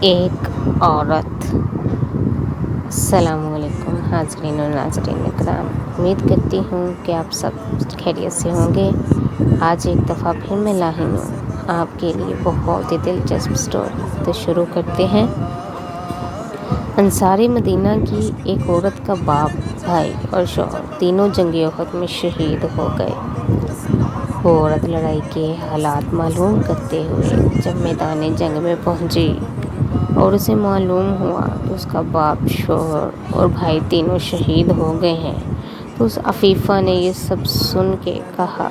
ایک عورت۔ السلام علیکم حاضرین و ناظرین اکرام، امید کرتی ہوں کہ آپ سب خیریت سے ہوں گے۔ آج ایک دفعہ پھر میں لاحق ہوں آپ کے لیے بہت ہی دلچسپ سٹوری۔ تو شروع کرتے ہیں۔ انصار مدینہ کی ایک عورت کا باپ، بھائی اور شوہر تینوں جنگ احد میں شہید ہو گئے۔ وہ عورت لڑائی کے حالات معلوم کرتے ہوئے جب میدان جنگ میں پہنچی اور اسے معلوم ہوا کہ اس کا باپ، شوہر اور بھائی تینوں شہید ہو گئے ہیں، تو اس عفیفہ نے یہ سب سن کے کہا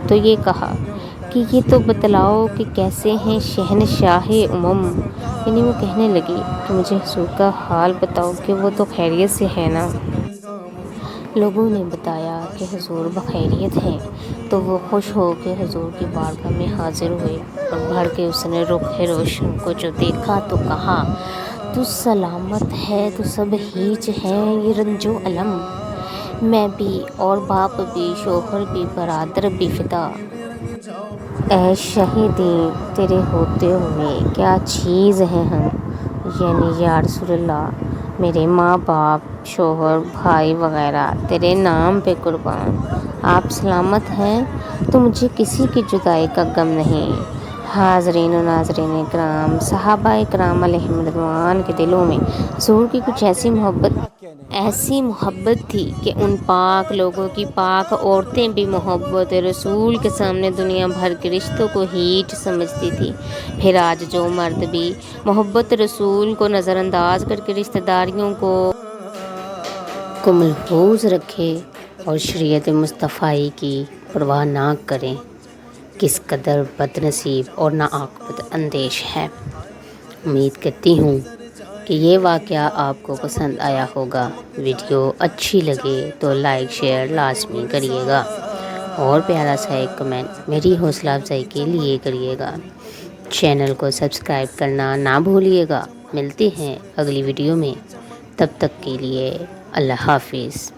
کہ یہ تو بتلاؤ کہ کیسے ہیں شہنشاہ یعنی وہ کہنے لگی کہ مجھے حضور کا حال بتاؤ کہ وہ تو خیریت سے ہے نا۔ لوگوں نے بتایا کہ حضور بخیریت ہیں، تو وہ خوش ہو کے حضور کی بارگاہ میں حاضر ہوئے اور بڑھ کے اس نے رخ روشن کو جو دیکھا تو کہا، تو سلامت ہے، تو سب ہیچ ہیں یہ رنج و الم، میں بھی اور باپ بھی، شوہر بھی، برادر بھی فدا۔ اے شہیدی تیرے ہوتے ہوئے کیا چیز ہیں ہم، یعنی یا رسول اللہ میرے ماں باپ، شوہر، بھائی وغیرہ تیرے نام پہ قربان۔ آپ سلامت ہیں تو مجھے کسی کی جدائی کا غم نہیں۔ حاضرین و ناظرین اکرام، صحابہ اکرام علیہم رضوان کے دلوں میں حضور کی کچھ ایسی محبت تھی کہ ان پاک لوگوں کی پاک عورتیں بھی محبت رسول کے سامنے دنیا بھر کے رشتوں کو ہیٹ سمجھتی تھی۔ پھر آج جو مرد بھی محبت رسول کو نظر انداز کر کے رشتہ داریوں کو ملحوظ رکھے اور شریعت مصطفی کی پرواہ نہ کریں، کس قدر بد نصیب اور ناعاقبت اندیش ہے۔ امید کرتی ہوں کہ یہ واقعہ آپ کو پسند آیا ہوگا۔ ویڈیو اچھی لگے تو لائک شیئر لازمی کریے گا اور پیارا سا ایک کمنٹ میری حوصلہ افزائی کے لیے کریے گا۔ چینل کو سبسکرائب کرنا نہ بھولیے گا۔ ملتے ہیں اگلی ویڈیو میں، تب تک کے لیے اللہ حافظ۔